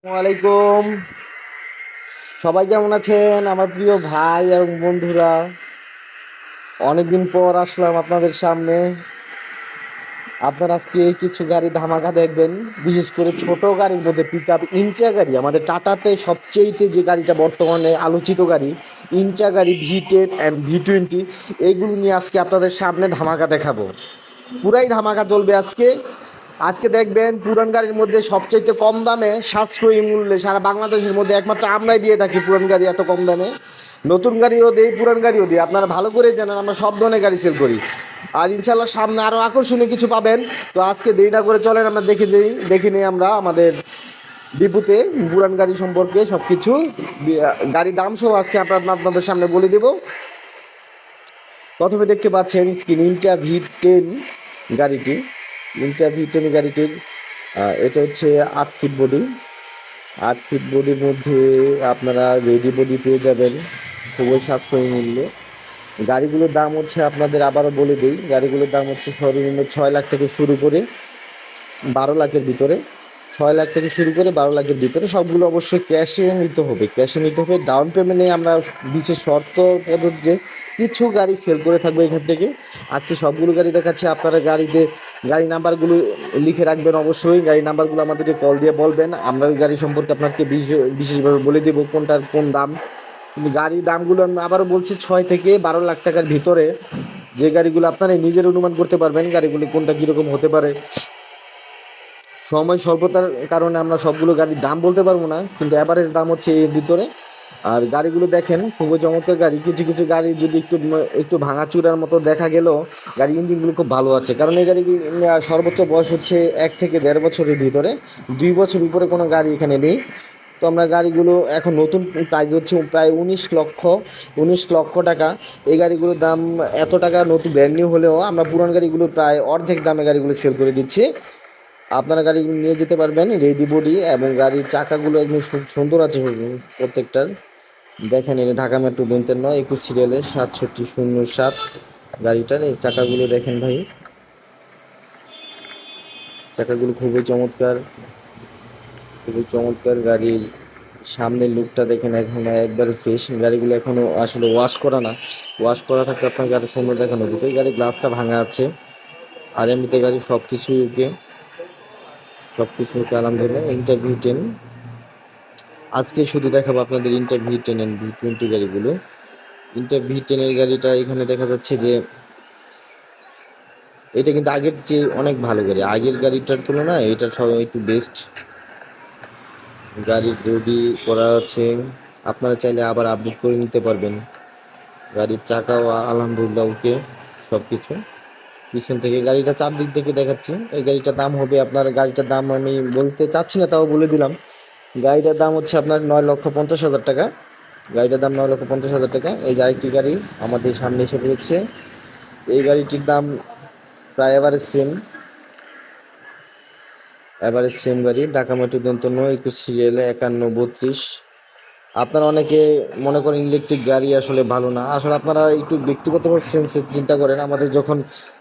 ওয়ালাইকুম। সবাই কেমন আছেন আমার প্রিয় ভাই এবং বন্ধুরা? অনেকদিন পর আসলাম আপনাদের সামনে। আপনারা আজকে কিছু গাড়ি ধামাকা দেখবেন, বিশেষ করে ছোট গাড়ির মধ্যে পিক আপ ইন্ট্রা গাড়ি। আমাদের টাটাতে সবচেয়েতে যে গাড়িটা বর্তমানে আলোচিত গাড়ি ইন্ট্রা গাড়ি V10 অ্যান্ড V20, এইগুলো নিয়ে আজকে আপনাদের সামনে ধামাকা দেখাবো। পুরাই ধামাকা চলবে আজকে। আজকে দেখবেন পুরান গাড়ির মধ্যে সবচাইতে কম দামে সাশ্রয়ী মূল্যে সারা বাংলাদেশের মধ্যে একমাত্র আমরাই দিয়ে থাকি পুরান গাড়ি এত কম দামে। নতুন গাড়িও দিই, পুরান গাড়িও দিই, আপনারা ভালো করে জানেন আমরা সব ধরনের গাড়ি সেল করি। আর ইনশাল্লাহ সামনে আরও আকর্ষণীয় কিছু পাবেন। তো আজকে দেরি না করে চলেন আমরা দেখে নিই আমরা আমাদের ডিপুতে পুরান গাড়ি সম্পর্কে সব কিছু। গাড়ির দাম সহ আজকে আপনাদের সামনে বলে দেব। প্রথমে দেখতে পাচ্ছেন স্ক্রিন ইন্ট্রা V10 গাড়িটি। ইন্ট্রা V10 গাড়িটির এটা হচ্ছে 8 ফিট বডি। 8 ফিট বডির মধ্যে আপনারা রেডি বডি পেয়ে যাবেন খুবই সাশ্রয়ী মূল্যে। গাড়িগুলোর দাম হচ্ছে আপনাদের আবারও বলে দিই, গাড়িগুলোর দাম হচ্ছে সর্বনিম্ন 6 লাখ থেকে শুরু করে 12 লাখের ভিতরে। 6 লাখ থেকে শুরু করে 12 লাখের ভিতরে। সবগুলো অবশ্যই ক্যাশে নিতে হবে, ডাউন পেমেন্টে আমরা বিশেষ শর্ত প্রযোজ্যে কিছু গাড়ি সেল করে থাকবো এখান থেকে। আজকে সবগুলো গাড়ি দেখাচ্ছি। আপনারা গাড়ি নাম্বারগুলো লিখে রাখবেন, অবশ্যই গাড়ি নাম্বারগুলো আমাদেরকে কল দিয়ে বলবেন, আমরা ওই গাড়ি সম্পর্কে আপনাকে বিশেষভাবে বলে দেবো কোনটার কোন দাম। কিন্তু গাড়ির দামগুলো আমি আবারও বলছি 6 থেকে 12 লাখ টাকার ভিতরে। যে গাড়িগুলো আপনারা নিজের অনুমান করতে পারবেন গাড়িগুলো কোনটা কীরকম হতে পারে। সময় স্বল্পতার কারণে আমরা সবগুলো গাড়ির দাম বলতে পারবো না, কিন্তু অ্যাভারেজ দাম হচ্ছে এর ভিতরে। আর গাড়িগুলো দেখেন খুবই চমৎকার গাড়ি। কিছু কিছু গাড়ি যদি একটু ভাঙাচুরার মতো দেখা গেলেও গাড়ির ইঞ্জিনগুলো খুব ভালো আছে, কারণ এই গাড়ি সর্বোচ্চ বয়স হচ্ছে 1 থেকে 1.5 বছরের ভিতরে। 2 বছর উপরে কোনো গাড়ি এখানে নেই। তো আমরা গাড়িগুলো এখন নতুন প্রাইস হচ্ছে প্রায় 19 লক্ষ টাকা। এই গাড়িগুলোর দাম এত টাকা নতুন ব্র্যান্ড নিউ হলেও আমরা পুরান গাড়িগুলো প্রায় অর্ধেক দামে গাড়িগুলো সেল করে দিচ্ছি। আপনারা গাড়িগুলো নিয়ে যেতে পারবেন রেডি বডি, এবং গাড়ির চাকাগুলো একদম সুন্দর আছে প্রত্যেকটার। দেখেন এটা ঢাকা মেট্রো 2 21 সিরিয়ালের 6707 গাড়িটার এই চাকাগুলো দেখেন ভাই। চাকাগুলো খুবই চমৎকার, খুবই চমৎকার। গাড়ির সামনের লুকটা দেখেন এখন একবারে ফ্রেশ। গাড়িগুলো এখনও আসলে ওয়াশ করা না, ওয়াশ করা থাকলে আপনার গাড়ি সুন্দর দেখানো যেত। এই গাড়ির গ্লাসটা ভাঙা আছে, আর এমনিতে গাড়ির সব কিছুই ওকে, আলহামদুলিল্লাহ। ইন্টার V10 আজকে শুধু দেখাবো আপনাদের ইন্টার V10 এন্ড V20 গাড়িগুলো। ইন্টার V10 এর গাড়িটা এখানে দেখা যাচ্ছে যে এটা কিন্তু আগের চেয়ে অনেক ভালো গাড়ি, আগের গাড়িটার তুলনায় এটার সব একটু বেস্ট। গাড়ির বডি করা আছে, আপনারা চাইলে আবার আপডেট করে নিতে পারবেন। গাড়ির চাকাও আলহামদুলিল্লাহ ওকে সব কিছু। পিছন থেকে গাড়িটা চারদিক থেকে দেখাচ্ছি। এই গাড়িটার দাম হবে, আপনার গাড়িটার দাম আমি বলতে চাচ্ছি না, তাও বলে দিলাম। গাড়িটার দাম হচ্ছে আপনার 9,50,000 টাকা। গাড়িটার দাম 9,50,000 টাকা। এই আরেকটি গাড়ি আমাদের সামনে এসে পড়েছে। এই গাড়িটির দাম প্রায় এভারেজ সেম গাড়ি। ঢাকা মেট্রো 21 সিরিয়ালে 5132। আপনারা অনেকে মনে করেন ইলেকট্রিক গাড়ি আসলে ভালো না, আসলে আপনারা একটু ব্যক্তিগত সেন্সে চিন্তা করেন। আমাদের যখন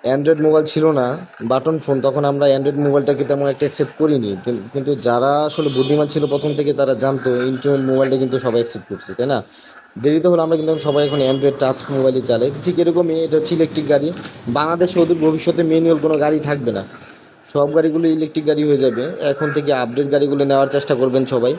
অ্যান্ড্রয়েড মোবাইল ছিল না, বাটন ফোন, তখন আমরা অ্যান্ড্রয়েড মোবাইলটাকে তেমন একটা অ্যাকসেপ্ট করিনি। কিন্তু যারা আসলে বুদ্ধিমান ছিল প্রথম থেকে তারা জানতো ইন্টারনেট মোবাইলটা কিন্তু সবাই অ্যাকসেপ্ট করছে, তাই না? দেরিতে হলো, আমরা কিন্তু সবাই এখন অ্যান্ড্রয়েড টাচ মোবাইলই চালাই। ঠিক এরকমই এটা হচ্ছে ইলেকট্রিক গাড়ি। বাংলাদেশে ওদের ভবিষ্যতে ম্যানুয়াল কোনো গাড়ি থাকবে না, সব গাড়িগুলো ইলেকট্রিক গাড়ি হয়ে যাবে। এখন থেকে আপডেট গাড়িগুলো নেওয়ার চেষ্টা করবেন সবাই।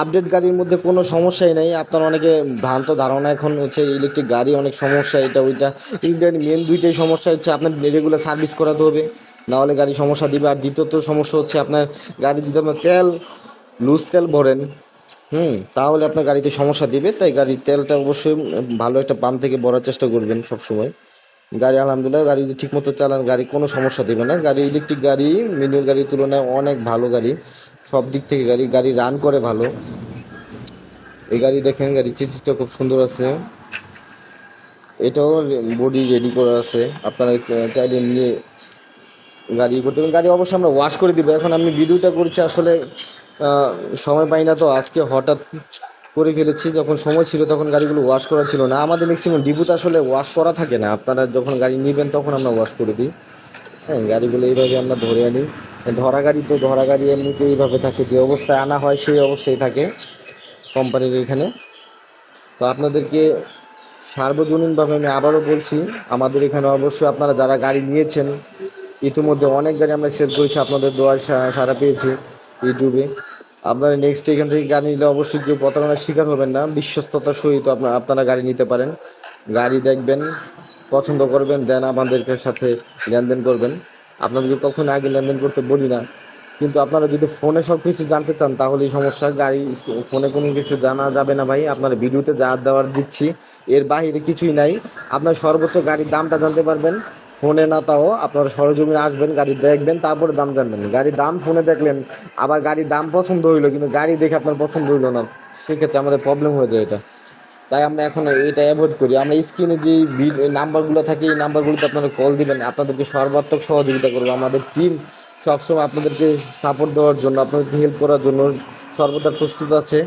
আপডেট গাড়ির মধ্যে কোনো সমস্যাই নেই। আপনার অনেকে ভ্রান্ত ধারণা এখন হচ্ছে ইলেকট্রিক গাড়ি অনেক সমস্যা, এটা ওইটা। ইলেকট্রিক মেন দুইটাই সমস্যা হচ্ছে আপনার রেগুলার সার্ভিস করাতে হবে, নাহলে গাড়ি সমস্যা দিবে। আর দ্বিতীয়ত সমস্যা হচ্ছে আপনার গাড়ি যদি আপনার লুজ তেল ভরেন, তাহলে আপনার গাড়িতে সমস্যা দিবে। তাই গাড়ির তেলটা অবশ্যই ভালো একটা পাম্প থেকে ভরার চেষ্টা করবেন সবসময়। গাড়ি আলহামদুলিল্লাহ, গাড়ি যদি ঠিকমতো চালান গাড়ি কোনো সমস্যা দেবে না। গাড়ি ইলেকট্রিক গাড়ি ম্যানুয়াল গাড়ির তুলনায় অনেক ভালো গাড়ি, সব দিক থেকে গাড়ি রান করে ভালো। এই গাড়ি দেখেন, গাড়ির চেসিসটা খুব সুন্দর আছে, এটাও বডি রেডি করা আছে। আপনারা চাইলে নিয়ে গাড়ি করতে পারেন। গাড়ি অবশ্যই আমরা ওয়াশ করে দিব। এখন আমি ভিডিওটা করছি আসলে সময় পাই না, তো আজকে হঠাৎ করে ফেলেছি। যখন সময় ছিল তখন গাড়িগুলো ওয়াশ করা ছিল না। আমাদের ম্যাক্সিমাম ডিপুতে আসলে ওয়াশ করা থাকে না, আপনারা যখন গাড়ি নেবেন তখন আমরা ওয়াশ করে দিই। হ্যাঁ, গাড়িগুলো এইভাবে আমরা ধরে আনি। ধরা গাড়ি তো ধরা গাড়ি এমনিতেই এইভাবে থাকে, যে অবস্থায় আনা হয় সেই অবস্থায় থাকে কোম্পানির এখানে। তো আপনাদেরকে সার্বজনীনভাবে আমি আবারও বলছি, আমাদের এখানে অবশ্যই আপনারা যারা গাড়ি নিয়েছেন, ইতিমধ্যে অনেক গাড়ি আমরা সেল করেছি, আপনাদের দোয়ার সাড়া পেয়েছি ইউটিউবে। আপনারা নেক্সট এখান থেকে গাড়ি নিলে অবশ্যই কেউ প্রতারণার শিকার হবেন না, বিশ্বস্ততার সহিত আপনারা গাড়ি নিতে পারেন। গাড়ি দেখবেন, পছন্দ করবেন, দেন আমাদের সাথে লেনদেন করবেন। আপনাদেরকে কখনো আগে লেনদেন করতে বলি না, কিন্তু আপনারা যদি ফোনে সব কিছু জানতে চান তাহলেই সমস্যা। গাড়ি ফোনে কোনো কিছু জানা যাবে না ভাই, আপনার ভিডিওতে যা দেওয়ার দিচ্ছি এর বাইরে কিছুই নাই। আপনার সর্বোচ্চ গাড়ির দামটা জানতে পারবেন ফোনে, না তাও আপনারা সরজমিনে আসবেন, গাড়ি দেখবেন, তারপরে দাম জানবেন। গাড়ির দাম ফোনে দেখলেন, আবার গাড়ির দাম পছন্দ হইলো কিন্তু গাড়ি দেখে আপনার পছন্দ হইলো না, সেক্ষেত্রে আমাদের প্রবলেম হয়ে যায় এটা। তাই আমরা এখন এটা অ্যাভয়েড করি। আমরা স্ক্রিনে যে নাম্বারগুলো থাকে এই নাম্বারগুলোতে আপনারা কল দিবেন, আপনাদেরকে সর্বাত্মক সহযোগিতা করবে। আমাদের টিম সবসময় আপনাদেরকে সাপোর্ট দেওয়ার জন্য, আপনাদেরকে হেল্প করার জন্য সর্বদা প্রস্তুত আছে।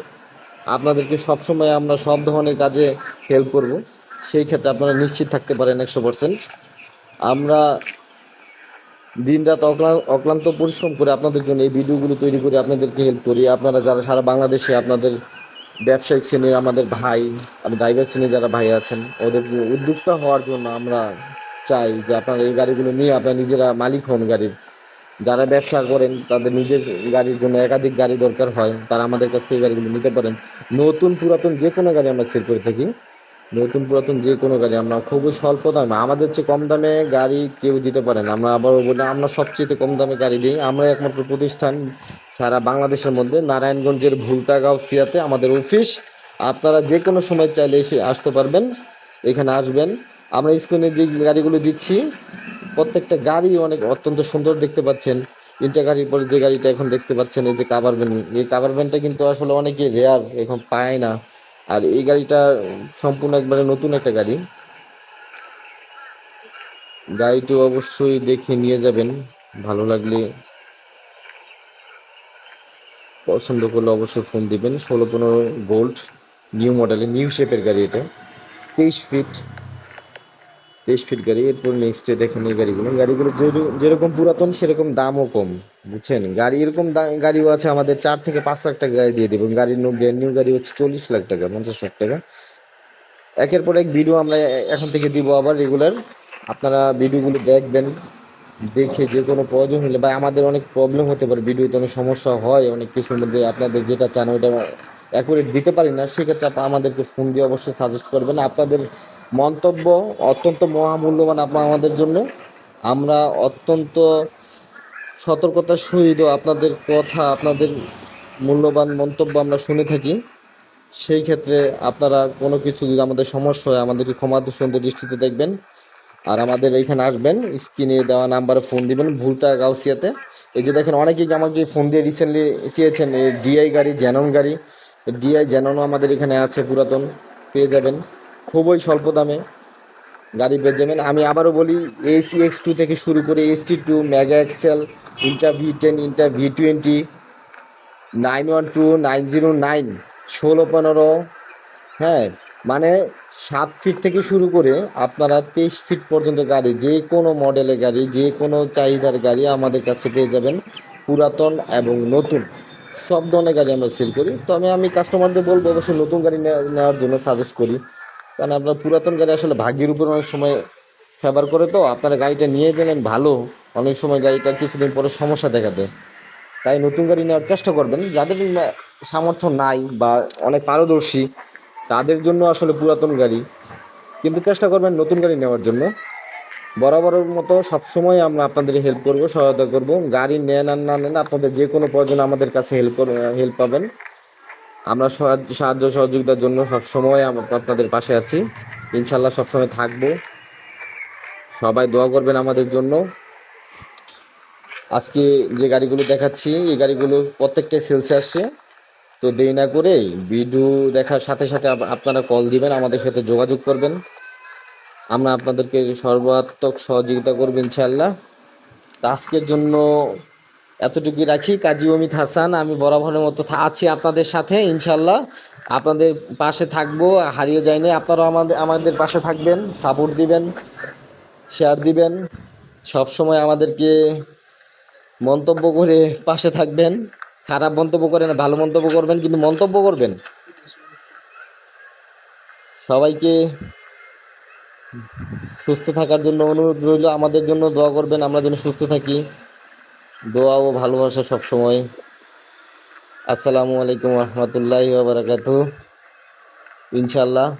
আপনাদেরকে সবসময় আমরা সব ধরনের কাজে হেল্প করব, সেই ক্ষেত্রে আপনারা নিশ্চিত থাকতে পারেন 100%। আমরা দিনরাত অক্লান্ত পরিশ্রম করে আপনাদের জন্য এই ভিডিওগুলো তৈরি করে আপনাদেরকে হেল্প করি। আপনারা যারা সারা বাংলাদেশে আপনাদের ব্যবসায়িক শ্রেণীর আমাদের ভাই, ড্রাইভার শ্রেণীর যারা ভাই আছেন, ওদের উদ্যোক্তা হওয়ার জন্য আমরা চাই যে আপনারা এই গাড়িগুলো নিয়ে আপনারা নিজেরা মালিক হন গাড়ির। যারা ব্যবসা করেন তাদের নিজের গাড়ির জন্য একাধিক গাড়ি দরকার হয়, তারা আমাদের কাছ থেকে গাড়িগুলো নিতে পারেন। নতুন পুরাতন যে কোনো গাড়ি আমরা সেল করে থাকি, নতুন পুরাতন যে কোনো গাড়ি আমরা খুবই স্বল্প দামে, আমাদের চেয়ে কম দামে গাড়ি কেউ দিতে পারে না। আমরা আবারও বলি, আমরা সবচেয়ে কম দামে গাড়ি দিই। আমরা একমাত্র প্রতিষ্ঠান সারা বাংলাদেশের মধ্যে, নারায়ণগঞ্জের ভুলতাগাঁওসিয়াতে আমাদের অফিস। আপনারা যে কোনো সময় চাইলে এসে আসতে পারবেন, এখানে আসবেন। আমরা স্ক্রিনে যে গাড়িগুলো দিচ্ছি প্রত্যেকটা গাড়ি অনেক অত্যন্ত সুন্দর দেখতে পাচ্ছেন। তিনটা গাড়ির পরে যে গাড়িটা এখন দেখতে পাচ্ছেন, এই যে কাভার ভ্যান, এই কাভার ভ্যানটা কিন্তু আসলে অনেকে রেয়ার, এখন পায় না। আর এই গাড়িটা সম্পূর্ণ একবারে নতুন একটা গাড়ি। গাড়িটি অবশ্যই দেখে নিয়ে যাবেন, ভালো লাগলে পছন্দ করলে অবশ্যই ফোন দিবেন। 1615 গোল্ড নিউ মডেলের নিউ শেপের গাড়ি, এটা 23 ফিট, 23 ফিট গাড়ি। এরপর নেক্সটে দেখেন এই গাড়িগুলো যেরকম পুরাতন সেরকম দামও কম, বুঝছেন। গাড়ি এরকম গাড়িও আছে আমাদের 4 থেকে 5 লাখ টাকা গাড়ি দিয়ে দেবো। গাড়ির ব্র্যান্ড নিউ গাড়ি হচ্ছে 40 লাখ টাকা, 50 লাখ টাকা। একের পর এক ভিডিও আমরা এখন থেকে দিব আবার রেগুলার। আপনারা ভিডিওগুলো দেখবেন, দেখে যে কোনো প্রয়োজন হলে, বা আমাদের অনেক প্রবলেম হতে পারে, ভিডিওতে অনেক সমস্যা হয়, অনেক কিছুর মধ্যে আপনাদের যেটা চান ওইটা অ্যাকুরেট দিতে পারি না, সেক্ষেত্রে আমাদেরকে ফোন দিয়ে অবশ্যই সাজেস্ট করবেন। আপনাদের মন্তব্য অত্যন্ত মহামূল্যবান আমাদের জন্য। আমরা অত্যন্ত সতর্কতার সহিত আপনাদের কথা, আপনাদের মূল্যবান মন্তব্য আমরা শুনে থাকি। সেই ক্ষেত্রে আপনারা কোনো কিছু যদি আমাদের সমস্যা হয় আমাদেরকে ক্ষমা সুন্দর দৃষ্টিতে দেখবেন, আর আমাদের এইখানে আসবেন, স্ক্রিনে দেওয়া নাম্বারে ফোন দিবেন ভুলতাগাঁওসিয়াতে। এই যে দেখেন অনেকেই আমাকে ফোন দিয়ে রিসেন্টলি চেয়েছেন এই ডিআই গাড়ি, জ্যানন গাড়ি। ডিআই জ্যাননও আমাদের এখানে আছে, পুরাতন পেয়ে যাবেন খুবই স্বল্প দামে গাড়ি পেয়ে যাবেন। আমি আবারও বলি, AC X2 থেকে শুরু করে ST2, mega Excel, ইন্টা V10, ইন্টা V20, 912, 909, 1615, হ্যাঁ, মানে 7 ফিট থেকে শুরু করে আপনারা 23 ফিট পর্যন্ত গাড়ি, যে কোনো মডেলের গাড়ি, যে কোনো চাহিদার গাড়ি আমাদের কাছে পেয়ে যাবেন। পুরাতন এবং নতুন সব ধরনের গাড়ি আমরা সেল করি। তবে আমি কাস্টমারদের বলবো অবশ্যই নতুন গাড়ি নেওয়ার জন্য সাজেস্ট করি, কারণ আপনার পুরাতন গাড়ি আসলে ভাগ্যের উপর অনেক সময় ফেভার করে। তো আপনারা গাড়িটা নিয়ে গেলেন ভালো, অনেক সময় গাড়িটা কিছুদিন পরে সমস্যা দেখা দেয়। তাই নতুন গাড়ি নেওয়ার চেষ্টা করবেন। যাদের সামর্থ্য নাই বা অনেক পারদর্শী তাদের জন্য আসলে পুরাতন গাড়ি, কিন্তু চেষ্টা করবেন নতুন গাড়ি নেওয়ার জন্য। বরাবরের মতো সবসময় আমরা আপনাদের হেল্প করব, সহায়তা করব। গাড়ি নেন আর না নেন, আপনাদের যে কোনো প্রয়োজন আমাদের কাছে হেল্প পাবেন। আমরা সাহায্য সহযোগিতার জন্য সবসময় আপনাদের পাশে আছি, ইনশাল্লাহ সবসময় থাকবো। সবাই দোয়া করবেন আমাদের জন্য। আজকে যে গাড়িগুলো দেখাচ্ছি এই গাড়িগুলো প্রত্যেকটাই সেলসে আসছে। তো দেরি না করে ভিডিও দেখার সাথে সাথে আপনারা কল দিবেন, আমাদের সাথে যোগাযোগ করবেন। আমরা আপনাদেরকে সর্বাত্মক সহযোগিতা করব ইনশাআল্লাহ। তো আজকের জন্য এতটুকুই রাখি। কাজী অমিত হাসান, আমি বরাবরের মতো আছি আপনাদের সাথে ইনশাআল্লাহ। আপনাদের পাশে থাকবো, হারিয়ে যায়নি। আপনারাও আমাদের পাশে থাকবেন, সাপোর্ট দিবেন, শেয়ার দিবেন, সব সময় আমাদেরকে মন্তব্য করে পাশে থাকবেন, খারাপ মন্তব্য করেন, ভালো মন্তব্য করবেন, কিন্তু মন্তব্য করবেন। সবাইকে সুস্থ থাকার জন্য অনুরোধ রইল, আমাদের জন্য দোয়া করবেন, আমরা যেন সুস্থ থাকি। দোয়া ও ভালোবাসা সবসময়। আসসালামু আলাইকুম রহমতুল্লাহি ওয়া বারাকাতুহু। ইনশাআল্লাহ